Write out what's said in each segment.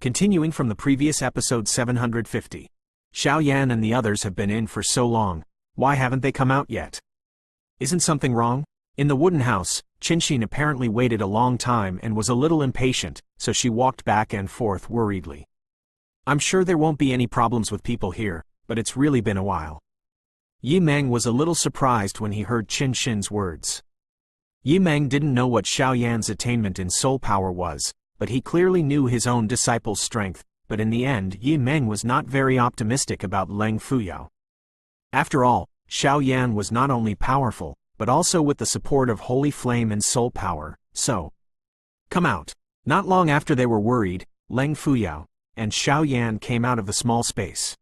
Continuing from the previous episode 750. Xiao Yan and the others have been in for so long, why haven't they come out yet? Isn't something wrong? In the wooden house, Qinxin apparently waited a long time and was a little impatient, so she walked back and forth worriedly. I'm sure there won't be any problems with people here, but it's really been a while. Yi Meng was a little surprised when he heard Qinxin's words. Yi Meng didn't know what Xiao Yan's attainment in soul power was, but he clearly knew his own disciple's strength, but in the end Yi Meng was not very optimistic about Leng Fuyao. After all, Xiao Yan was not only powerful, but also with the support of holy flame and soul power, so. Come out. Not long after they were worried, Leng Fuyao and Xiao Yan came out of the small space.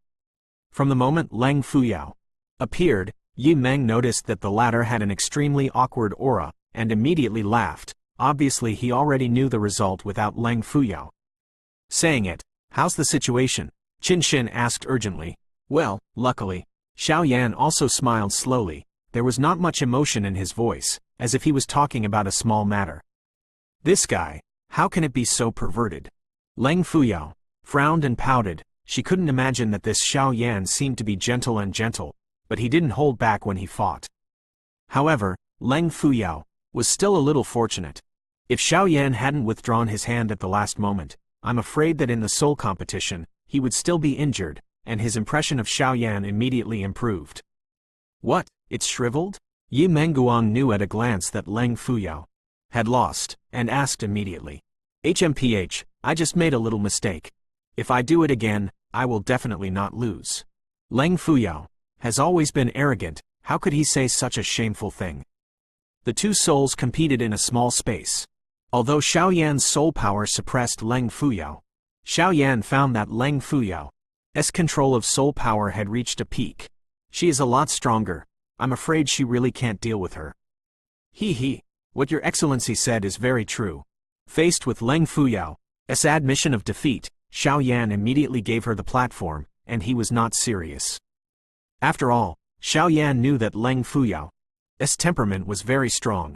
From the moment Leng Fuyao appeared, Yi Meng noticed that the latter had an extremely awkward aura, and immediately laughed. Obviously he already knew the result without Leng Fuyao saying it. How's the situation? Qinxin asked urgently. Well, luckily. Xiao Yan also smiled slowly. There was not much emotion in his voice, as if he was talking about a small matter. This guy, how can it be so perverted? Leng Fuyao frowned and pouted. She couldn't imagine that this Xiao Yan seemed to be gentle, but he didn't hold back when he fought. However, Leng Fuyao was still a little fortunate. If Xiao Yan hadn't withdrawn his hand at the last moment, I'm afraid that in the soul competition, he would still be injured, and his impression of Xiao Yan immediately improved. What, it's shriveled? Yi Menguang knew at a glance that Leng Fuyao had lost, and asked immediately. HMPH, I just made a little mistake. If I do it again, I will definitely not lose. Leng Fuyao has always been arrogant, how could he say such a shameful thing? The two souls competed in a small space. Although Xiao Yan's soul power suppressed Leng Fuyao, Xiao Yan found that Leng Fuyao's control of soul power had reached a peak. She is a lot stronger. I'm afraid she really can't deal with her. What your excellency said is very true. Faced with Leng Fuyao's admission of defeat, Xiao Yan immediately gave her the platform, and he was not serious. After all, Xiao Yan knew that Leng Fuyao's temperament was very strong.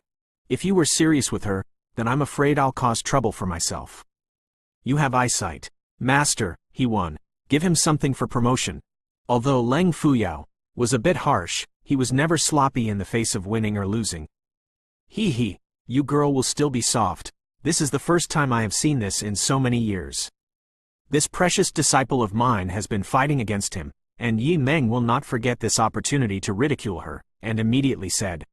If you were serious with her, then I'm afraid I'll cause trouble for myself. You have eyesight. Master, he won. Give him something for promotion. Although Leng Fuyao was a bit harsh, he was never sloppy in the face of winning or losing. You girl will still be soft. This is the first time I have seen this in so many years. This precious disciple of mine has been fighting against him, and Yi Meng will not forget this opportunity to ridicule her, and immediately said.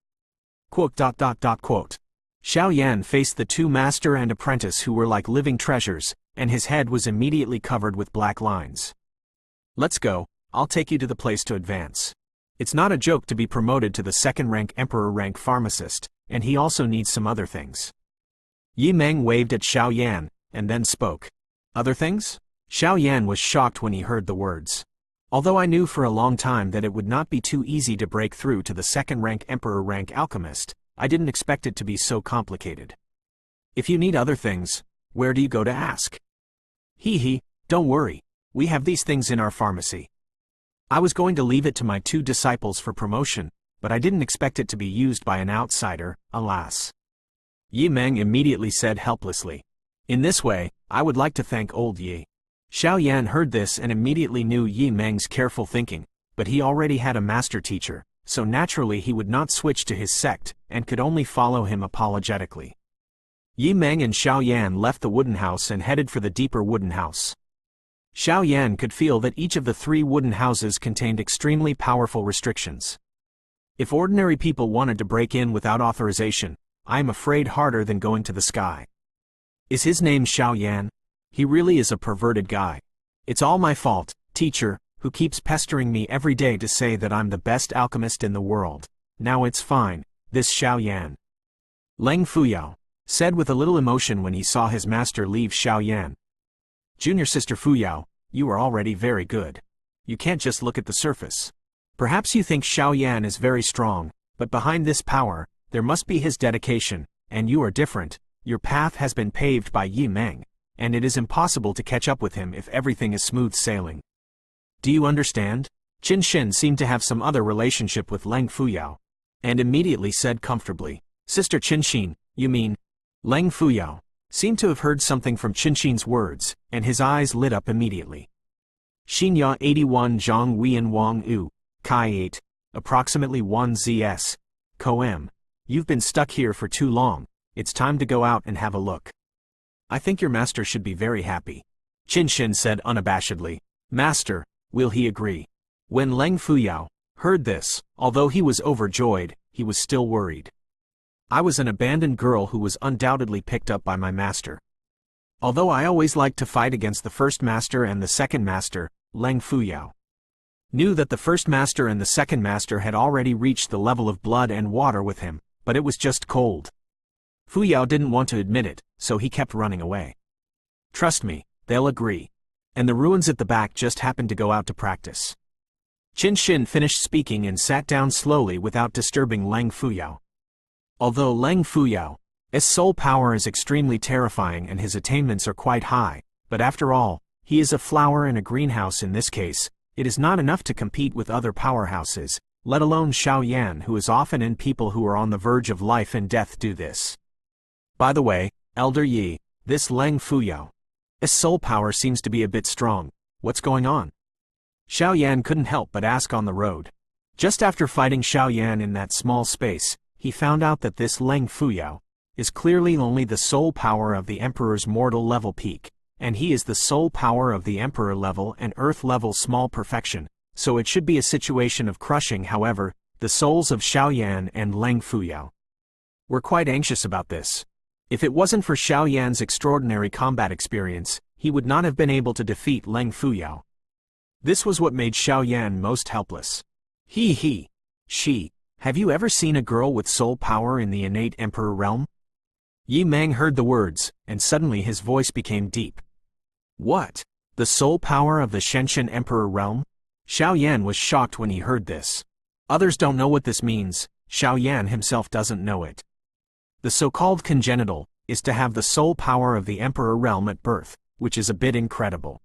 Xiao Yan faced the two master and apprentice who were like living treasures, and his head was immediately covered with black lines. Let's go, I'll take you to the place to advance. It's not a joke to be promoted to the second-rank emperor-rank pharmacist, and he also needs some other things. Yi Meng waved at Xiao Yan, and then spoke. Other things? Xiao Yan was shocked when he heard the words. Although I knew for a long time that it would not be too easy to break through to the second-rank emperor-rank alchemist, I didn't expect it to be so complicated. If you need other things, where do you go to ask? Don't worry. We have these things in our pharmacy. I was going to leave it to my two disciples for promotion, but I didn't expect it to be used by an outsider, alas. Yi Meng immediately said helplessly. In this way, I would like to thank old Yi. Xiao Yan heard this and immediately knew Yi Meng's careful thinking, but he already had a master teacher, so naturally he would not switch to his sect, and could only follow him apologetically. Yi Meng and Xiao Yan left the wooden house and headed for the deeper wooden house. Xiao Yan could feel that each of the three wooden houses contained extremely powerful restrictions. If ordinary people wanted to break in without authorization, I am afraid harder than going to the sky. Is his name Xiao Yan? He really is a perverted guy. It's all my fault, teacher, who keeps pestering me every day to say that I'm the best alchemist in the world. Now it's fine, this Xiao Yan. Leng Fuyao said with a little emotion when he saw his master leave Xiao Yan. Junior sister Fuyao, you are already very good. You can't just look at the surface. Perhaps you think Xiao Yan is very strong, but behind this power, there must be his dedication, and you are different. Your path has been paved by Yi Meng, and it is impossible to catch up with him if everything is smooth sailing. Do you understand? Qinxin seemed to have some other relationship with Leng Fuyao, and immediately said comfortably, Sister Qinxin, you mean? Leng Fuyao seemed to have heard something from Qinshin's words, and his eyes lit up immediately. Xinya 81 Zhang Weian Wang U, Kai 8, approximately 1 ZS, Koem. You've been stuck here for too long, it's time to go out and have a look. I think your master should be very happy. Qinshin said unabashedly. Master, will he agree? When Leng Fuyao heard this, although he was overjoyed, he was still worried. I was an abandoned girl who was undoubtedly picked up by my master. Although I always liked to fight against the first master and the second master, Leng Fuyao knew that the first master and the second master had already reached the level of blood and water with him, but it was just cold. Fuyao didn't want to admit it, so he kept running away. Trust me, they'll agree. And the ruins at the back just happened to go out to practice. Qinshin finished speaking and sat down slowly without disturbing Leng Fuyao. Although Leng Fuyao's soul power is extremely terrifying and his attainments are quite high, but after all, he is a flower in a greenhouse in this case, it is not enough to compete with other powerhouses, let alone Xiao Yan, who is often in people who are on the verge of life and death do this. By the way, Elder Yi, this Leng Fuyao's soul power seems to be a bit strong. What's going on? Xiao Yan couldn't help but ask on the road. Just after fighting Xiao Yan in that small space, he found out that this Leng Fuyao is clearly only the soul power of the Emperor's mortal level peak, and he is the soul power of the Emperor level and Earth level small perfection, so it should be a situation of crushing. However, the souls of Xiao Yan and Leng Fuyao were quite anxious about this. If it wasn't for Xiao Yan's extraordinary combat experience, he would not have been able to defeat Leng Fuyao. This was what made Xiao Yan most helpless. She, have you ever seen a girl with soul power in the innate Emperor realm? Yi Meng heard the words, and suddenly his voice became deep. What? The soul power of the Shenshen Emperor realm? Xiao Yan was shocked when he heard this. Others don't know what this means, Xiao Yan himself doesn't know it. The so-called congenital is to have the soul power of the Emperor realm at birth, which is a bit incredible.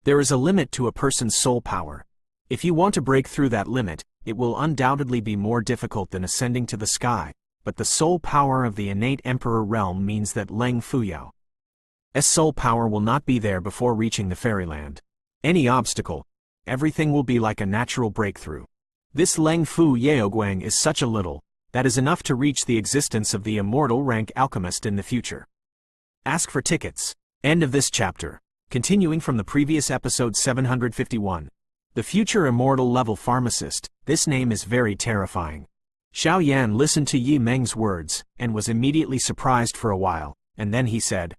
There is a limit to a person's soul power. If you want to break through that limit, it will undoubtedly be more difficult than ascending to the sky, but the soul power of the innate Emperor realm means that Leng Fuyao's soul power will not be there before reaching the fairyland. Any obstacle, everything will be like a natural breakthrough. This Leng Fu Yaoguang is such a little, that is enough to reach the existence of the immortal rank alchemist in the future. Ask for tickets. End of this chapter. Continuing from the previous episode 751. The future immortal level pharmacist, this name is very terrifying. Xiao Yan listened to Yi Meng's words, and was immediately surprised for a while, and then he said,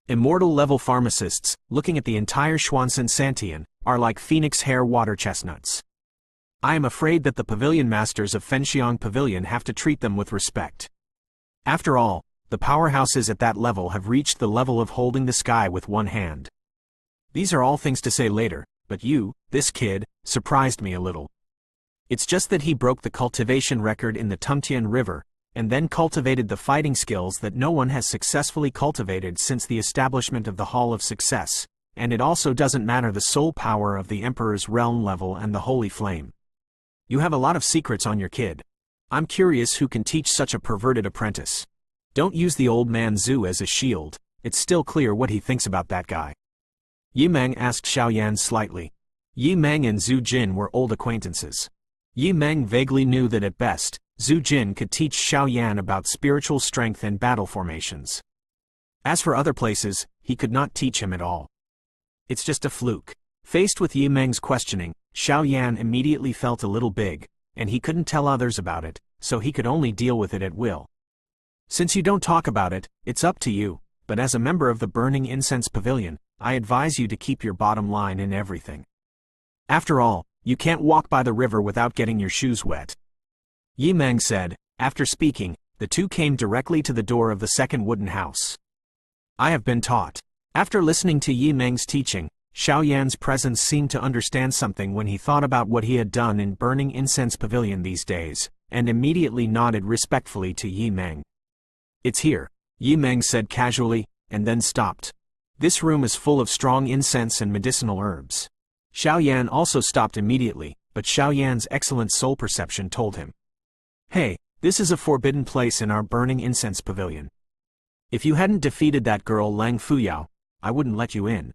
Immortal level pharmacists, looking at the entire Xuanzhen Santian, are like phoenix hair water chestnuts. I am afraid that the pavilion masters of Fenxiang Pavilion have to treat them with respect. After all, the powerhouses at that level have reached the level of holding the sky with one hand. These are all things to say later, but you, this kid, surprised me a little. It's just that he broke the cultivation record in the Tungtian River, and then cultivated the fighting skills that no one has successfully cultivated since the establishment of the Hall of Success, and it also doesn't matter the soul power of the Emperor's realm level and the Holy Flame. You have a lot of secrets on your kid. I'm curious who can teach such a perverted apprentice. Don't use the old man Zhu as a shield, it's still clear what he thinks about that guy. Yi Meng asked Xiao Yan slightly. Yi Meng and Zhu Jin were old acquaintances. Yi Meng vaguely knew that at best, Zhu Jin could teach Xiao Yan about spiritual strength and battle formations. As for other places, he could not teach him at all. It's just a fluke. Faced with Yi Meng's questioning, Xiao Yan immediately felt a little big, and he couldn't tell others about it, so he could only deal with it at will. Since you don't talk about it, it's up to you, but as a member of the Burning Incense Pavilion, I advise you to keep your bottom line in everything. After all, you can't walk by the river without getting your shoes wet. Yi Meng said. After speaking, the two came directly to the door of the second wooden house. I have been taught. After listening to Yi Meng's teaching, Xiao Yan's presence seemed to understand something when he thought about what he had done in Burning Incense Pavilion these days, and immediately nodded respectfully to Yi Meng. It's here, Yi Meng said casually, and then stopped. This room is full of strong incense and medicinal herbs. Xiao Yan also stopped immediately, but Xiao Yan's excellent soul perception told him. Hey, this is a forbidden place in our Burning Incense Pavilion. If you hadn't defeated that girl Leng Fuyao, I wouldn't let you in.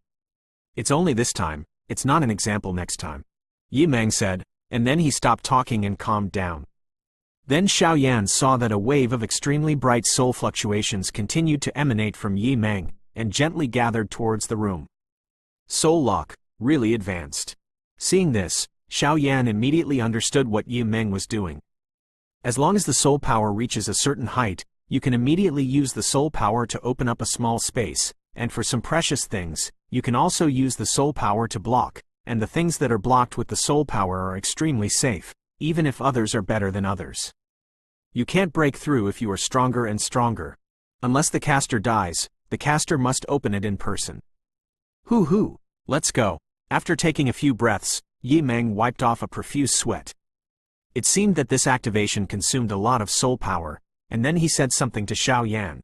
It's only this time, it's not an example next time. Yi Meng said, and then he stopped talking and calmed down. Then Xiao Yan saw that a wave of extremely bright soul fluctuations continued to emanate from Yi Meng, and gently gathered towards the room. Soul lock, really advanced. Seeing this, Xiao Yan immediately understood what Yi Meng was doing. As long as the soul power reaches a certain height, you can immediately use the soul power to open up a small space, and for some precious things, you can also use the soul power to block, and the things that are blocked with the soul power are extremely safe, even if others are better than others. You can't break through if you are stronger and stronger. Unless the caster dies, the caster must open it in person. Hoo, let's go. After taking a few breaths, Yi Meng wiped off a profuse sweat. It seemed that this activation consumed a lot of soul power, and then he said something to Xiao Yan.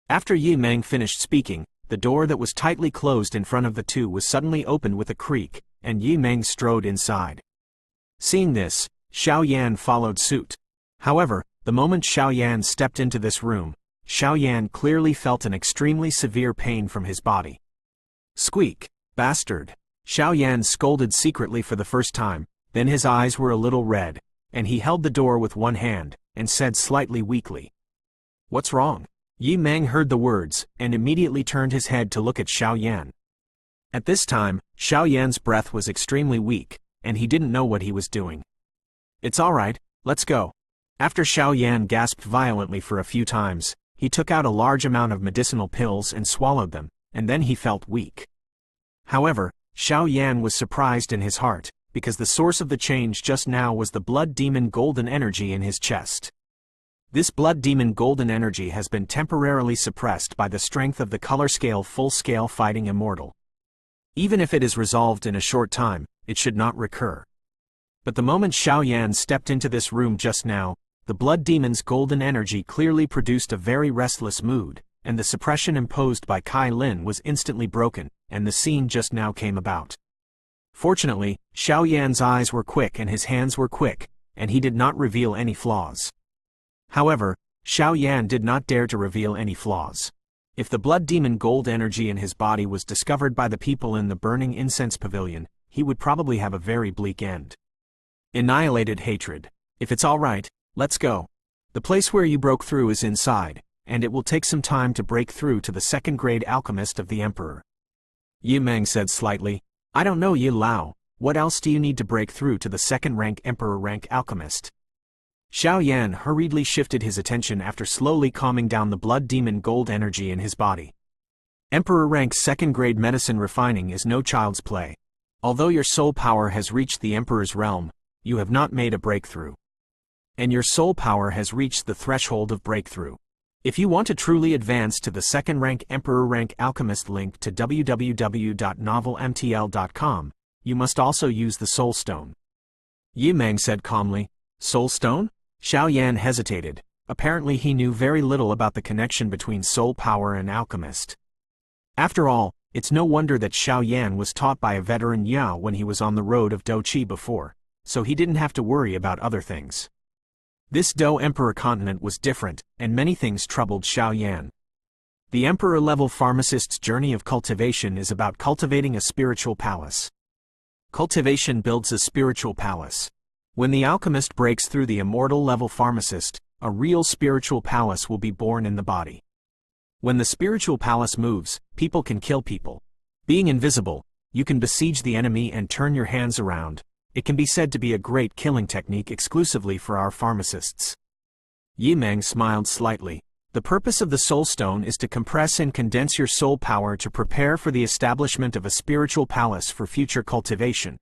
After Yi Meng finished speaking, the door that was tightly closed in front of the two was suddenly opened with a creak, and Yi Meng strode inside. Seeing this, Xiao Yan followed suit. However, the moment Xiao Yan stepped into this room, Xiao Yan clearly felt an extremely severe pain from his body. Squeak, bastard! Xiao Yan scolded secretly for the first time, then his eyes were a little red, and he held the door with one hand, and said slightly weakly, "What's wrong?" Yi Meng heard the words, and immediately turned his head to look at Xiao Yan. At this time, Xiao Yan's breath was extremely weak, and he didn't know what he was doing. "It's all right, let's go." After Xiao Yan gasped violently for a few times, he took out a large amount of medicinal pills and swallowed them, and then he felt weak. However, Xiao Yan was surprised in his heart, because the source of the change just now was the blood demon golden energy in his chest. This blood demon golden energy has been temporarily suppressed by the strength of the color scale full-scale fighting immortal. Even if it is resolved in a short time, it should not recur. But the moment Xiao Yan stepped into this room just now, the blood demon's golden energy clearly produced a very restless mood, and the suppression imposed by Kai Lin was instantly broken, and the scene just now came about. Fortunately, Xiao Yan's eyes were quick and his hands were quick, and he did not reveal any flaws. However, Xiao Yan did not dare to reveal any flaws. If the blood demon gold energy in his body was discovered by the people in the burning incense pavilion, he would probably have a very bleak end. Annihilated hatred. If it's all right, let's go. The place where you broke through is inside, and it will take some time to break through to the second-grade alchemist of the Emperor. Yi Meng said slightly, "I don't know Yi Lao, what else do you need to break through to the second-rank Emperor-rank alchemist?" Xiao Yan hurriedly shifted his attention after slowly calming down the blood demon gold energy in his body. Emperor-rank second-grade medicine refining is no child's play. Although your soul power has reached the Emperor's realm, you have not made a breakthrough. And your soul power has reached the threshold of breakthrough. If you want to truly advance to the second-rank Emperor-rank alchemist, link to www.novelmtl.com, you must also use the Soul Stone. Yi Meng said calmly, "Soul Stone?" Xiao Yan hesitated. Apparently he knew very little about the connection between soul power and alchemist. After all, it's no wonder that Xiao Yan was taught by a veteran Yao when he was on the road of Doqi before, so he didn't have to worry about other things. This Do Emperor continent was different, and many things troubled Xiao Yan. The Emperor-level pharmacist's journey of cultivation is about cultivating a spiritual palace. Cultivation builds a spiritual palace. When the alchemist breaks through the immortal-level pharmacist, a real spiritual palace will be born in the body. When the spiritual palace moves, people can kill people. Being invisible, you can besiege the enemy and turn your hands around. It can be said to be a great killing technique exclusively for our pharmacists. Yi Meng smiled slightly. The purpose of the Soul Stone is to compress and condense your soul power to prepare for the establishment of a spiritual palace for future cultivation.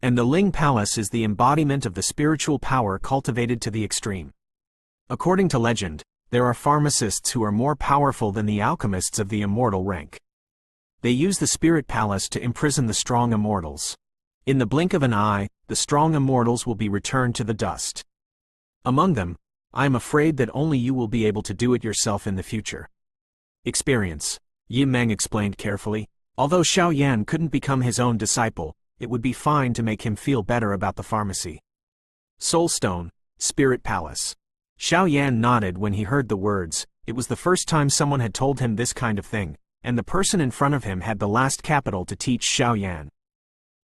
And the Ling Palace is the embodiment of the spiritual power cultivated to the extreme. According to legend, there are pharmacists who are more powerful than the alchemists of the immortal rank. They use the spirit palace to imprison the strong immortals. In the blink of an eye, the strong immortals will be returned to the dust. Among them, I am afraid that only you will be able to do it yourself in the future. Experience, Yi Meng explained carefully. Although Xiao Yan couldn't become his own disciple, it would be fine to make him feel better about the pharmacy. Soul Stone, Spirit Palace. Xiao Yan nodded when he heard the words, It was the first time someone had told him this kind of thing, and the person in front of him had the last capital to teach Xiao Yan.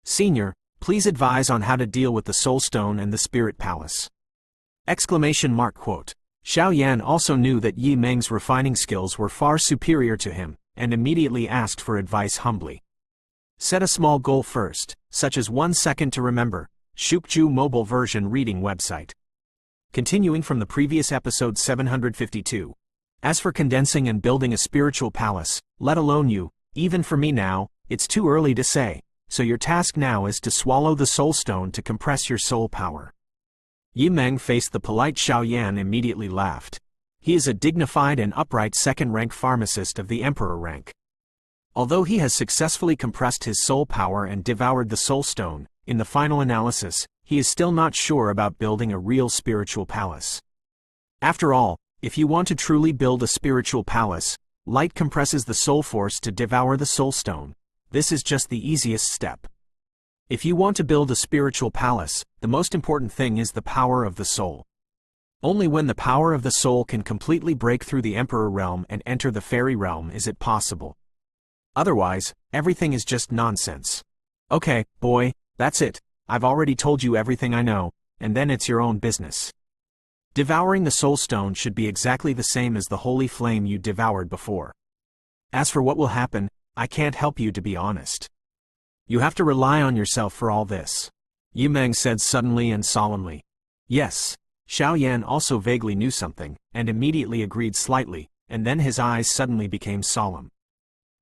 Senior, please advise on how to deal with the Soul Stone and the Spirit Palace. Exclamation mark quote. Xiao Yan also knew that Yi Meng's refining skills were far superior to him, and immediately asked for advice humbly. Set a small goal first, such as 1 second to remember. Shukju mobile version reading website. Continuing from the previous episode 752. As for condensing and building a spiritual palace, let alone you, even for me now, it's too early to say, so your task now is to swallow the soul stone to compress your soul power. Yi Meng faced the polite Xiao Yan immediately laughed. He is a dignified and upright second-rank pharmacist of the emperor rank. Although he has successfully compressed his soul power and devoured the soul stone, in the final analysis, he is still not sure about building a real spiritual palace. After all, if you want to truly build a spiritual palace, light compresses the soul force to devour the soul stone. This is just the easiest step. If you want to build a spiritual palace, the most important thing is the power of the soul. Only when the power of the soul can completely break through the emperor realm and enter the fairy realm is it possible. Otherwise, everything is just nonsense. Okay, boy, that's it. I've already told you everything I know, and then it's your own business. Devouring the soul stone should be exactly the same as the holy flame you devoured before. As for what will happen, I can't help you, to be honest. You have to rely on yourself for all this. Yi Meng said suddenly and solemnly. Yes. Xiao Yan also vaguely knew something, and immediately agreed slightly, and then his eyes suddenly became solemn.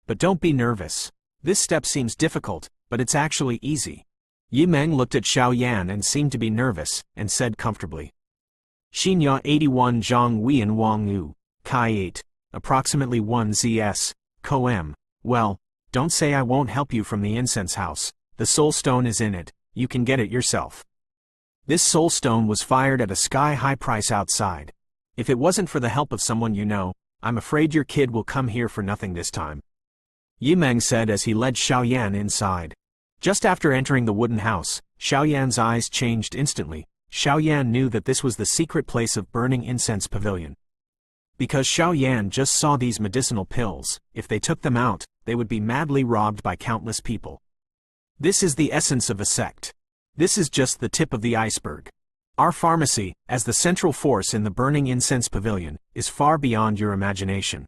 But don't be nervous. This step seems difficult, but it's actually easy. Yi Meng looked at Xiao Yan and seemed to be nervous, and said comfortably. Xinya 81 Zhang Weian Wang Yu, Kai 8, approximately 1 ZS, Co M. Well, don't say I won't help you from the incense house. The soul stone is in it, you can get it yourself. This soul stone was fired at a sky-high price outside. If it wasn't for the help of someone you know, I'm afraid your kid will come here for nothing this time. Yi Meng said as he led Xiao Yan inside. Just after entering the wooden house, Xiao Yan's eyes changed instantly. Xiao Yan knew that this was the secret place of burning incense pavilion. Because Xiao Yan just saw these medicinal pills, if they took them out, they would be madly robbed by countless people. This is the essence of a sect. This is just the tip of the iceberg. Our pharmacy, as the central force in the burning incense pavilion, is far beyond your imagination.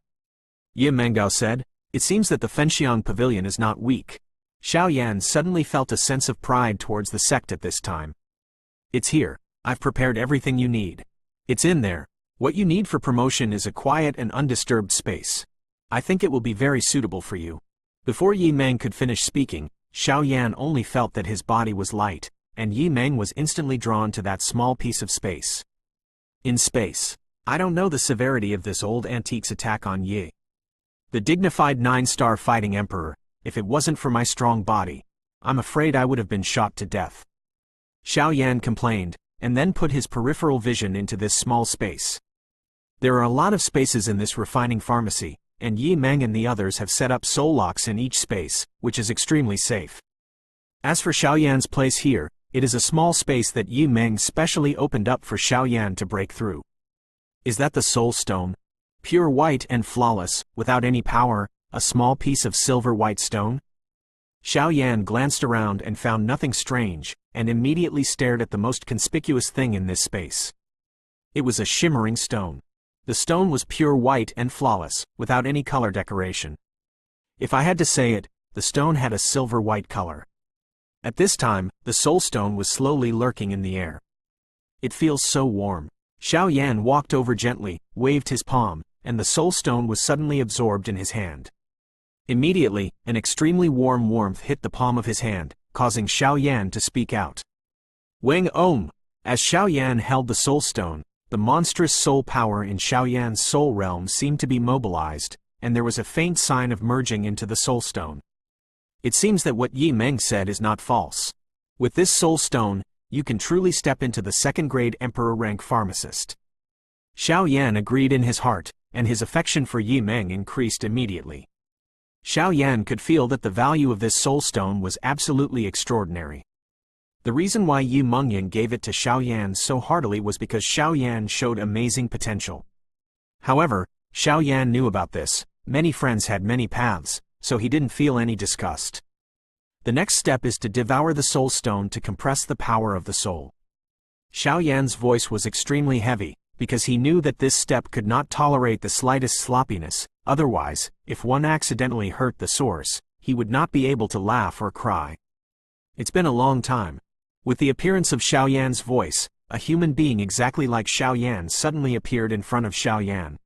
Yi Menggao said, it seems that the Fenxiang pavilion is not weak. Xiao Yan suddenly felt a sense of pride towards the sect at this time. It's here. I've prepared everything you need. It's in there. What you need for promotion is a quiet and undisturbed space. I think it will be very suitable for you. Before Yi Meng could finish speaking, Xiao Yan only felt that his body was light, and Yi Meng was instantly drawn to that small piece of space. In space. I don't know the severity of this old antique's attack on Yi. The dignified 9-star fighting emperor. If it wasn't for my strong body, I'm afraid I would have been shot to death. Xiao Yan complained, and then put his peripheral vision into this small space. There are a lot of spaces in this refining pharmacy, and Yi Meng and the others have set up soul locks in each space, which is extremely safe. As for Xiao Yan's place here, it is a small space that Yi Meng specially opened up for Xiao Yan to break through. Is that the soul stone? Pure white and flawless, without any power, a small piece of silver white stone? Xiao Yan glanced around and found nothing strange, and immediately stared at the most conspicuous thing in this space. It was a shimmering stone. The stone was pure white and flawless, without any color decoration. If I had to say it, the stone had a silver white color. At this time, the soul stone was slowly lurking in the air. It feels so warm. Xiao Yan walked over gently, waved his palm, and the soul stone was suddenly absorbed in his hand. Immediately, an extremely warm warmth hit the palm of his hand, causing Xiao Yan to speak out. Wang Om! As Xiao Yan held the soul stone, the monstrous soul power in Xiao Yan's soul realm seemed to be mobilized, and there was a faint sign of merging into the soul stone. It seems that what Yi Meng said is not false. With this soul stone, you can truly step into the second-grade emperor rank pharmacist. Xiao Yan agreed in his heart, and his affection for Yi Meng increased immediately. Xiao Yan could feel that the value of this soul stone was absolutely extraordinary. The reason why Yi Mengyan gave it to Xiao Yan so heartily was because Xiao Yan showed amazing potential. However, Xiao Yan knew about this. Many friends had many paths, so he didn't feel any disgust. The next step is to devour the soul stone to compress the power of the soul. Xiao Yan's voice was extremely heavy, because he knew that this step could not tolerate the slightest sloppiness. Otherwise, if one accidentally hurt the source, he would not be able to laugh or cry. It's been a long time. With the appearance of Xiao Yan's voice, a human being exactly like Xiao Yan suddenly appeared in front of Xiao Yan.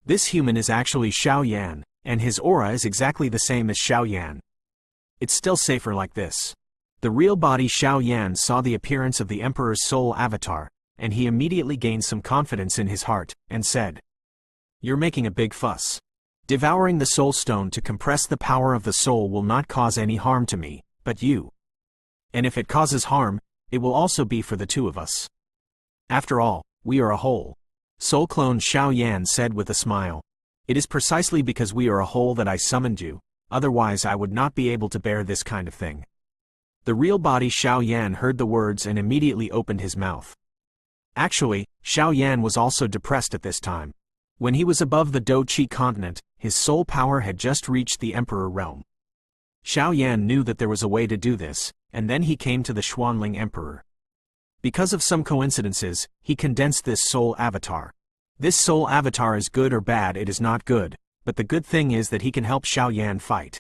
This human is actually Xiao Yan, and his aura is exactly the same as Xiao Yan. It's still safer like this. The real body Xiao Yan saw the appearance of the Emperor's soul avatar, and he immediately gained some confidence in his heart, and said, "You're making a big fuss. Devouring the soul stone to compress the power of the soul will not cause any harm to me, but you. And if it causes harm, it will also be for the two of us. After all, we are a whole." Soul clone Xiao Yan said with a smile. "It is precisely because we are a whole that I summoned you, otherwise I would not be able to bear this kind of thing." The real body Xiao Yan heard the words and immediately opened his mouth. Actually, Xiao Yan was also depressed at this time. When he was above the Do Qi continent, his soul power had just reached the Emperor realm. Xiao Yan knew that there was a way to do this, and then he came to the Xuanling Emperor. Because of some coincidences, he condensed this soul avatar. This soul avatar is good or bad, it is not good, but the good thing is that he can help Xiao Yan fight.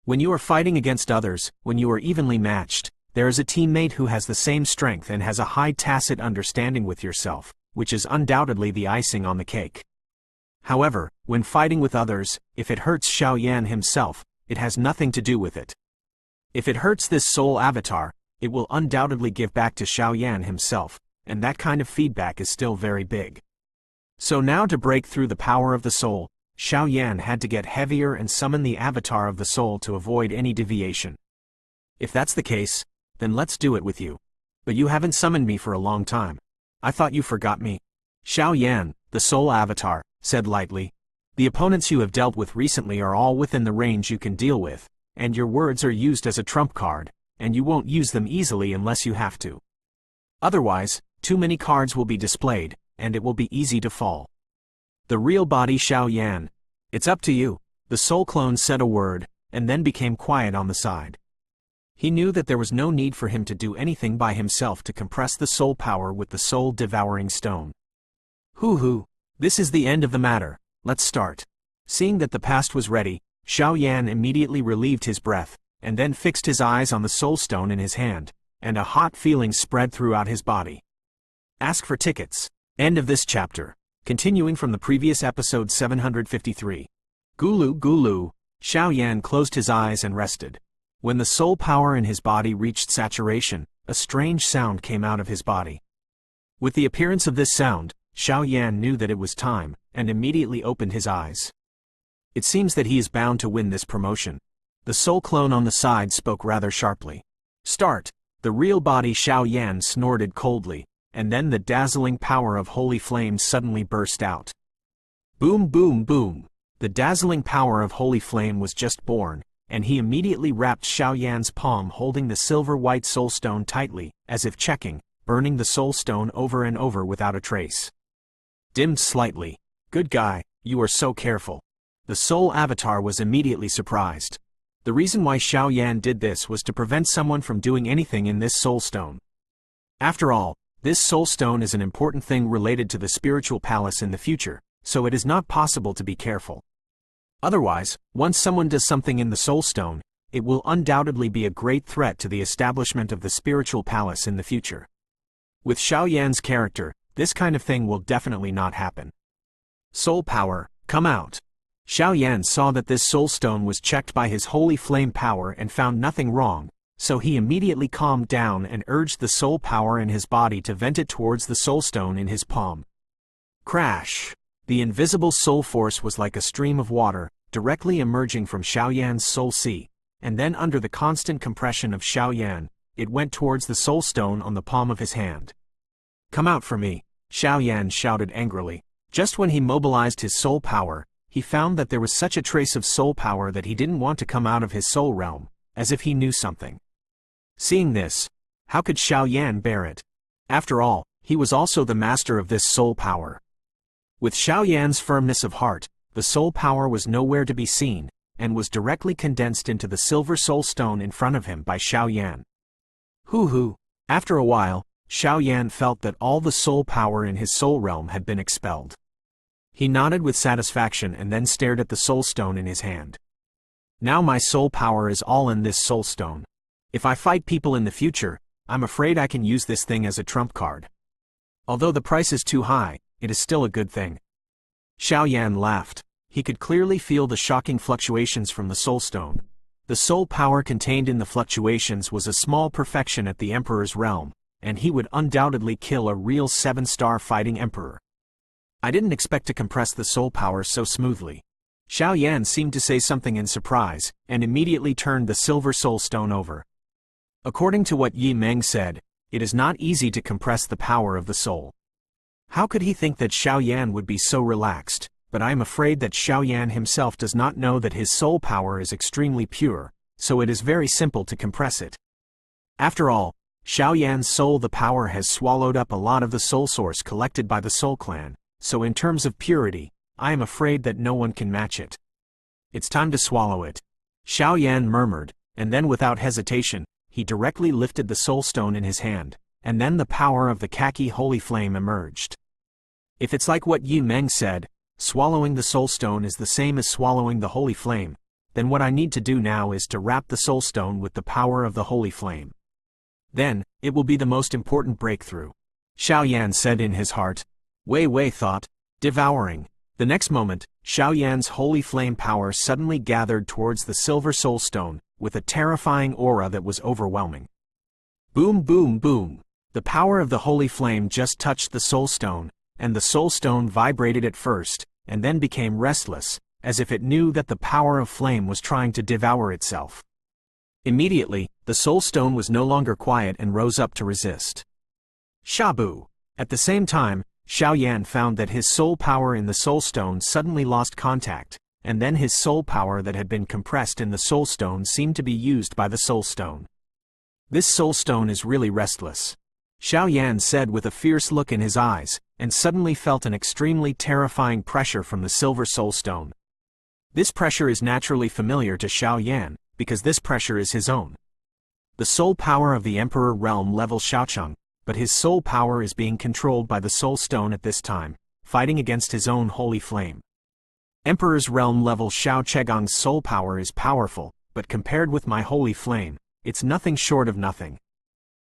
When you are fighting against others, when you are evenly matched, there is a teammate who has the same strength and has a high tacit understanding with yourself, which is undoubtedly the icing on the cake. However, when fighting with others, if it hurts Xiao Yan himself, it has nothing to do with it. If it hurts this soul avatar, it will undoubtedly give back to Xiao Yan himself, and that kind of feedback is still very big. So now to break through the power of the soul, Xiao Yan had to get heavier and summon the avatar of the soul to avoid any deviation. If that's the case, then let's do it with you. But you haven't summoned me for a long time. I thought you forgot me. Xiao Yan, the soul avatar, said lightly. The opponents you have dealt with recently are all within the range you can deal with, and your words are used as a trump card, and you won't use them easily unless you have to. Otherwise, too many cards will be displayed, and it will be easy to fall. The real body Xiao Yan. It's up to you. The soul clone said a word, and then became quiet on the side. He knew that there was no need for him to do anything by himself to compress the soul power with the soul-devouring stone. Hoo-hoo, this is the end of the matter, let's start. Seeing that the past was ready, Xiao Yan immediately relieved his breath, and then fixed his eyes on the soul stone in his hand, and a hot feeling spread throughout his body. Ask for tickets. End of this chapter. Continuing from the previous episode 753. Gulu Gulu, Xiao Yan closed his eyes and rested. When the soul power in his body reached saturation, a strange sound came out of his body. With the appearance of this sound, Xiao Yan knew that it was time, and immediately opened his eyes. It seems that he is bound to win this promotion. The soul clone on the side spoke rather sharply. Start! The real body Xiao Yan snorted coldly, and then the dazzling power of holy flames suddenly burst out. Boom boom boom! The dazzling power of holy flame was just born, and he immediately wrapped Xiao Yan's palm holding the silver-white soul stone tightly, as if checking, burning the soul stone over and over without a trace. Dimmed slightly. Good guy, you are so careful. The soul avatar was immediately surprised. The reason why Xiao Yan did this was to prevent someone from doing anything in this soul stone. After all, this soul stone is an important thing related to the spiritual palace in the future, so it is not possible to be careful. Otherwise, once someone does something in the soul stone, it will undoubtedly be a great threat to the establishment of the spiritual palace in the future. With Xiao Yan's character, this kind of thing will definitely not happen. Soul power, come out. Xiao Yan saw that this soul stone was checked by his holy flame power and found nothing wrong, so he immediately calmed down and urged the soul power in his body to vent it towards the soul stone in his palm. Crash! The invisible soul force was like a stream of water, directly emerging from Xiao Yan's soul sea, and then under the constant compression of Xiao Yan, it went towards the soul stone on the palm of his hand. Come out for me, Xiao Yan shouted angrily. Just when he mobilized his soul power, he found that there was such a trace of soul power that he didn't want to come out of his soul realm, as if he knew something. Seeing this, how could Xiao Yan bear it? After all, he was also the master of this soul power. With Xiao Yan's firmness of heart, the soul power was nowhere to be seen, and was directly condensed into the silver soul stone in front of him by Xiao Yan. Hoo-hoo! After a while, Xiao Yan felt that all the soul power in his soul realm had been expelled. He nodded with satisfaction and then stared at the soul stone in his hand. Now my soul power is all in this soul stone. If I fight people in the future, I'm afraid I can use this thing as a trump card. Although the price is too high, it is still a good thing. Xiao Yan laughed. He could clearly feel the shocking fluctuations from the soul stone. The soul power contained in the fluctuations was a small perfection at the Emperor's realm, and he would undoubtedly kill a real 7-star fighting emperor. I didn't expect to compress the soul power so smoothly. Xiao Yan seemed to say something in surprise, and immediately turned the silver soul stone over. According to what Yi Meng said, it is not easy to compress the power of the soul. How could he think that Xiao Yan would be so relaxed? But I am afraid that Xiao Yan himself does not know that his soul power is extremely pure, so it is very simple to compress it. After all, Xiao Yan's soul the power has swallowed up a lot of the soul source collected by the Soul Clan, so in terms of purity, I am afraid that no one can match it. It's time to swallow it. Xiao Yan murmured, and then without hesitation, he directly lifted the soul stone in his hand, and then the power of the khaki holy flame emerged. If it's like what Yi Meng said, swallowing the soul stone is the same as swallowing the holy flame, then what I need to do now is to wrap the soul stone with the power of the holy flame. Then, it will be the most important breakthrough. Xiao Yan said in his heart. Wei Wei thought, devouring. The next moment, Xiao Yan's holy flame power suddenly gathered towards the silver soul stone, with a terrifying aura that was overwhelming. Boom boom boom! The power of the holy flame just touched the soul stone, and the soul stone vibrated at first, and then became restless, as if it knew that the power of flame was trying to devour itself. Immediately, the soul stone was no longer quiet and rose up to resist. Shabu! At the same time, Xiao Yan found that his soul power in the soul stone suddenly lost contact, and then his soul power that had been compressed in the soul stone seemed to be used by the soul stone. This soul stone is really restless, Xiao Yan said with a fierce look in his eyes, and suddenly felt an extremely terrifying pressure from the silver soul stone. This pressure is naturally familiar to Xiao Yan, because this pressure is his own. The soul power of the Emperor realm level Xiaocheng, but his soul power is being controlled by the soul stone at this time, fighting against his own holy flame. Emperor's realm level Xiao Chegong's soul power is powerful, but compared with my holy flame, it's nothing short of nothing.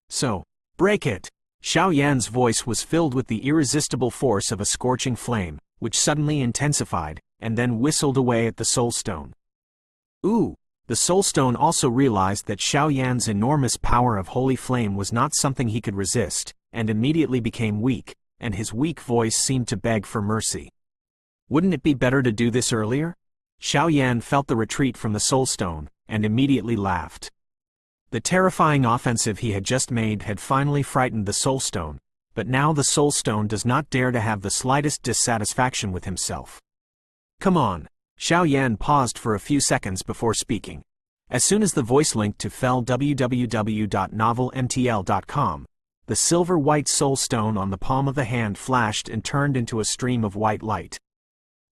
So, break it! Xiao Yan's voice was filled with the irresistible force of a scorching flame, which suddenly intensified, and then whistled away at the soul stone. Ooh! The soul stone also realized that Xiao Yan's enormous power of holy flame was not something he could resist, and immediately became weak, and his weak voice seemed to beg for mercy. Wouldn't it be better to do this earlier? Xiao Yan felt the retreat from the soul stone, and immediately laughed. The terrifying offensive he had just made had finally frightened the soul stone, but now the soul stone does not dare to have the slightest dissatisfaction with himself. Come on! Xiao Yan paused for a few seconds before speaking. As soon as the voice linked to fell www.novelmtl.com, the silver-white soul stone on the palm of the hand flashed and turned into a stream of white light.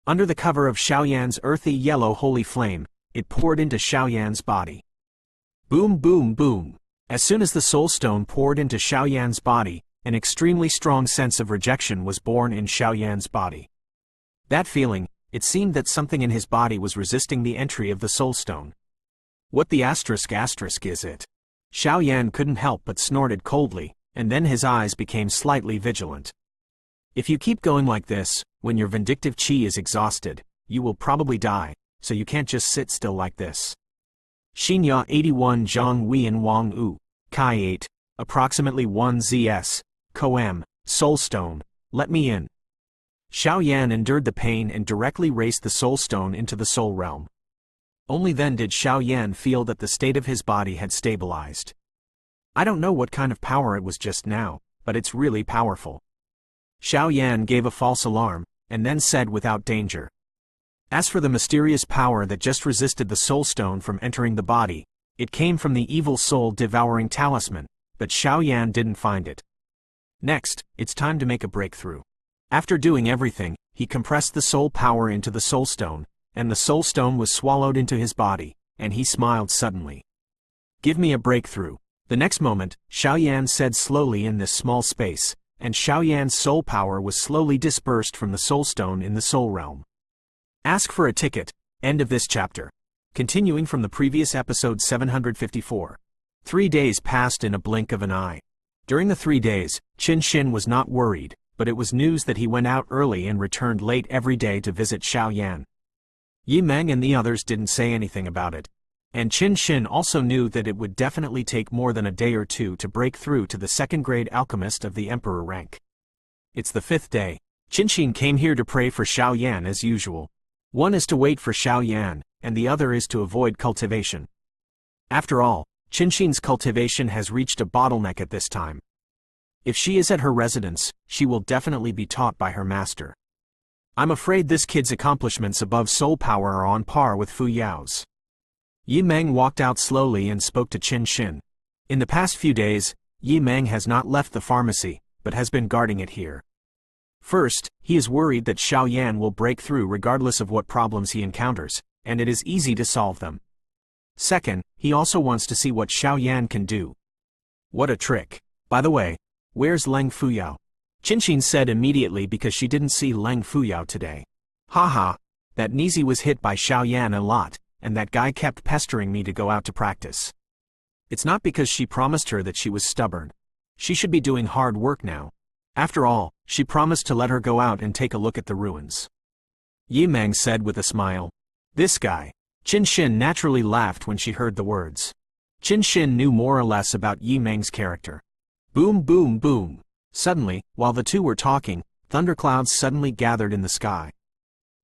Under the cover of Xiao Yan's earthy yellow holy flame, it poured into Xiao Yan's body. Boom boom boom! As soon as the soul stone poured into Xiao Yan's body, an extremely strong sense of rejection was born in Xiao Yan's body. That feeling, it seemed that something in his body was resisting the entry of the soul stone. What the asterisk is it? Xiao Yan couldn't help but snorted coldly, and then his eyes became slightly vigilant. If you keep going like this, when your vindictive qi is exhausted, you will probably die, so you can't just sit still like this. Xinya 81 Zhang Weian Wang U, Kai 8, approximately 1 ZS, Koem, Soul Stone, let me in. Xiao Yan endured the pain and directly raced the soul stone into the soul realm. Only then did Xiao Yan feel that the state of his body had stabilized. I don't know what kind of power it was just now, but it's really powerful. Xiao Yan gave a false alarm, and then said without danger. As for the mysterious power that just resisted the soul stone from entering the body, it came from the evil soul devouring talisman, but Xiao Yan didn't find it. Next, it's time to make a breakthrough. After doing everything, he compressed the soul power into the soul stone, and the soul stone was swallowed into his body, and he smiled suddenly. Give me a breakthrough. The next moment, Xiaoyan said slowly in this small space, and Xiaoyan's soul power was slowly dispersed from the soul stone in the soul realm. Ask for a ticket. End of this chapter. Continuing from the previous episode 754. 3 days passed in a blink of an eye. During the 3 days, Qin Xin was not worried, but it was news that he went out early and returned late every day to visit Xiaoyan. Yi Meng and the others didn't say anything about it. And Qin Xin also knew that it would definitely take more than a day or two to break through to the second-grade alchemist of the emperor rank. It's the 5th day. Qin Xin came here to pray for Xiaoyan as usual. One is to wait for Xiaoyan, and the other is to avoid cultivation. After all, Qin Xin's cultivation has reached a bottleneck at this time. If she is at her residence, she will definitely be taught by her master. I'm afraid this kid's accomplishments above soul power are on par with Fuyao's. Yi Meng walked out slowly and spoke to Qin Xin. In the past few days, Yi Meng has not left the pharmacy, but has been guarding it here. First, he is worried that Xiaoyan will break through regardless of what problems he encounters, and it is easy to solve them. Second, he also wants to see what Xiaoyan can do. What a trick. By the way, where's Leng Fuyao? Qin Xin said immediately because she didn't see Leng Fuyao today. Haha, that Nizi was hit by Xiaoyan a lot, and that guy kept pestering me to go out to practice. It's not because she promised her that she was stubborn. She should be doing hard work now. After all, she promised to let her go out and take a look at the ruins. Yi Meng said with a smile. This guy. Qin Xin naturally laughed when she heard the words. Qin Xin knew more or less about Yi Meng's character. Boom boom boom. Suddenly, while the two were talking, thunderclouds suddenly gathered in the sky.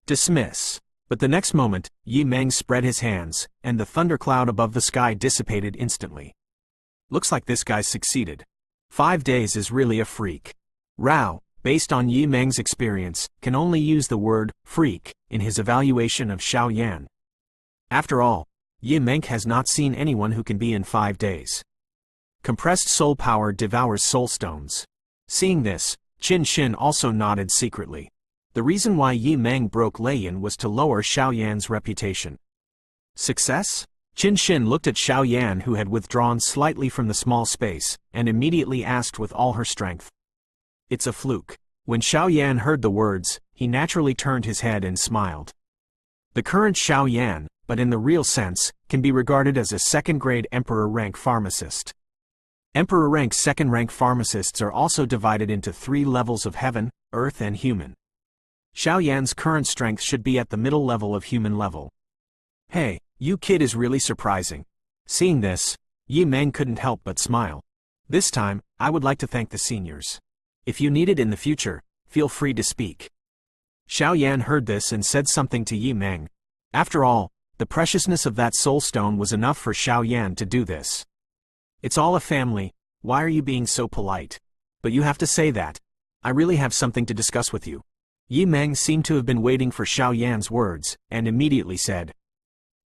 Dismiss. But the next moment, Yi Meng spread his hands, and the thundercloud above the sky dissipated instantly. Looks like this guy succeeded. 5 days is really a freak. Rao, based on Yi Meng's experience, can only use the word freak in his evaluation of Xiaoyan. After all, Yi Meng has not seen anyone who can be in 5 days. Compressed soul power devours soul stones. Seeing this, Qin Xin also nodded secretly. The reason why Yi Meng broke Leiyan was to lower Xiaoyan's reputation. Success? Qin Xin looked at Xiaoyan, who had withdrawn slightly from the small space, and immediately asked with all her strength. It's a fluke. When Xiaoyan heard the words, he naturally turned his head and smiled. The current Xiaoyan, but in the real sense, can be regarded as a second-grade emperor rank pharmacist. Emperor rank second-rank pharmacists are also divided into 3 levels of heaven, earth and human. Xiaoyan's current strength should be at the middle level of human level. Hey, you kid is really surprising. Seeing this, Yi Meng couldn't help but smile. This time, I would like to thank the seniors. If you need it in the future, feel free to speak. Xiaoyan heard this and said something to Yi Meng. After all, the preciousness of that soul stone was enough for Xiaoyan to do this. It's all a family, why are you being so polite? But you have to say that. I really have something to discuss with you. Yi Meng seemed to have been waiting for Xiaoyan's words, and immediately said.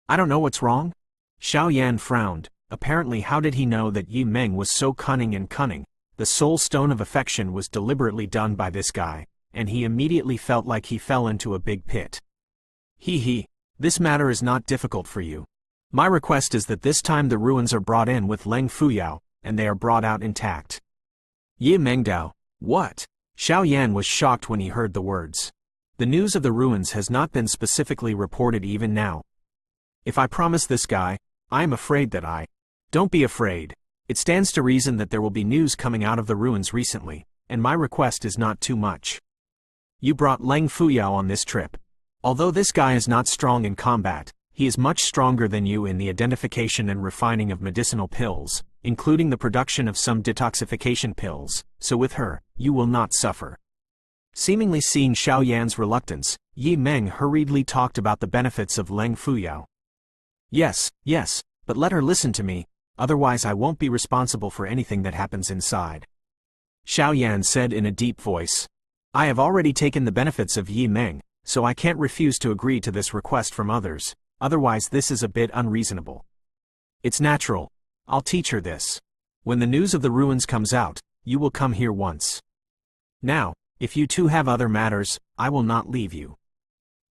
I don't know what's wrong? Xiaoyan frowned. Apparently how did he know that Yi Meng was so cunning and cunning? The soul stone of affection was deliberately done by this guy, and he immediately felt like he fell into a big pit. He, this matter is not difficult for you. My request is that this time the ruins are brought in with Leng Fuyao, and they are brought out intact. Yi Mengdao, what? Xiaoyan was shocked when he heard the words. The news of the ruins has not been specifically reported even now. If I promise this guy, I am afraid that I... Don't be afraid. It stands to reason that there will be news coming out of the ruins recently, and my request is not too much. You brought Leng Fuyao on this trip. Although this guy is not strong in combat, he is much stronger than you in the identification and refining of medicinal pills, including the production of some detoxification pills, so with her, you will not suffer. Seemingly seeing Xiaoyan's reluctance, Yi Meng hurriedly talked about the benefits of Leng Fuyao. Yes, but let her listen to me, otherwise I won't be responsible for anything that happens inside. Xiaoyan said in a deep voice. I have already taken the benefits of Yi Meng, so I can't refuse to agree to this request from others, otherwise this is a bit unreasonable. It's natural. I'll teach her this. When the news of the ruins comes out, you will come here once. Now, If you two have other matters, I will not leave you.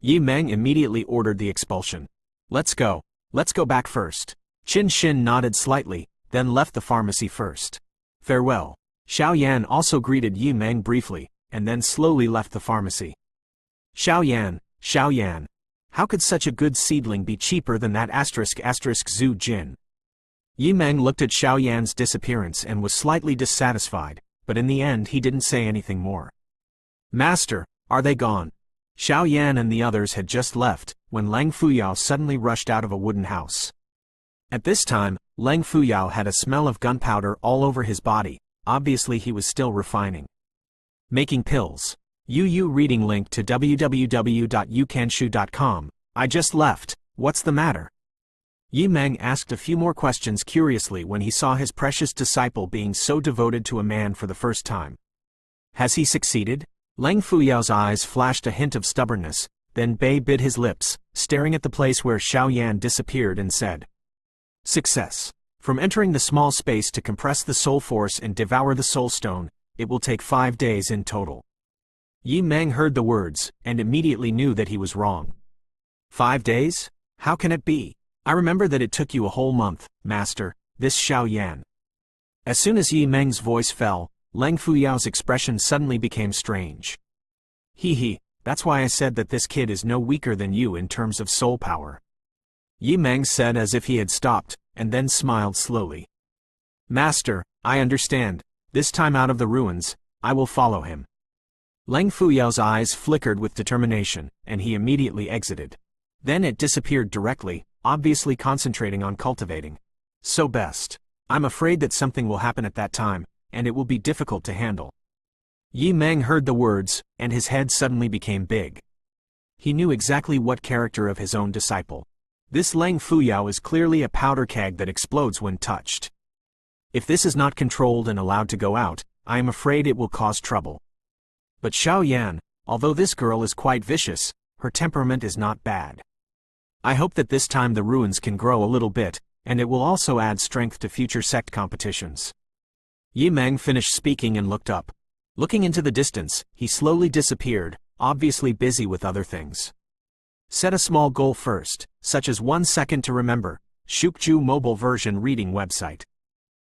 Yi Meng immediately ordered the expulsion. Let's go back first. Qin Xin nodded slightly, then left the pharmacy first. Farewell. Xiao Yan also greeted Yi Meng briefly, and then slowly left the pharmacy. Xiao Yan. How could such a good seedling be cheaper than that Zhu Jin? Yi Meng looked at Xiao Yan's disappearance and was slightly dissatisfied, but in the end he didn't say anything more. Master, are they gone? Xiao Yan and the others had just left, when Leng Fuyao suddenly rushed out of a wooden house. At this time, Leng Fuyao had a smell of gunpowder all over his body. Obviously he was still refining. Making pills. Reading link to www.youcanshu.com. I just left, what's the matter? Yi Meng asked a few more questions curiously when he saw his precious disciple being so devoted to a man for the first time. Has he succeeded? Leng Fuyao's eyes flashed a hint of stubbornness, then Bei bit his lips, staring at the place where Xiao Yan disappeared and said, Success. From entering the small space to compress the soul force and devour the soul stone, it will take 5 days in total. Yi Meng heard the words, and immediately knew that he was wrong. 5 days? How can it be? I remember that it took you a whole month, Master, this Xiao Yan. As soon as Yi Meng's voice fell, Leng Fuyao's expression suddenly became strange. That's why I said that this kid is no weaker than you in terms of soul power. Yi Meng said as if he had stopped, and then smiled slowly. Master, I understand. This time out of the ruins, I will follow him. Leng Fuyao's eyes flickered with determination, and he immediately exited. Then it disappeared directly, obviously concentrating on cultivating. So best. I'm afraid that something will happen at that time, and it will be difficult to handle. Yi Meng heard the words, and his head suddenly became big. He knew exactly what character of his own disciple. This Leng Fuyao is clearly a powder keg that explodes when touched. If this is not controlled and allowed to go out, I am afraid it will cause trouble. But Xiao Yan, although this girl is quite vicious, her temperament is not bad. I hope that this time the ruins can grow a little bit, and it will also add strength to future sect competitions. Yi Meng finished speaking and looked up. Looking into the distance, he slowly disappeared, obviously busy with other things. Set a small goal first, such as 1 second to remember. Shukju mobile version reading website.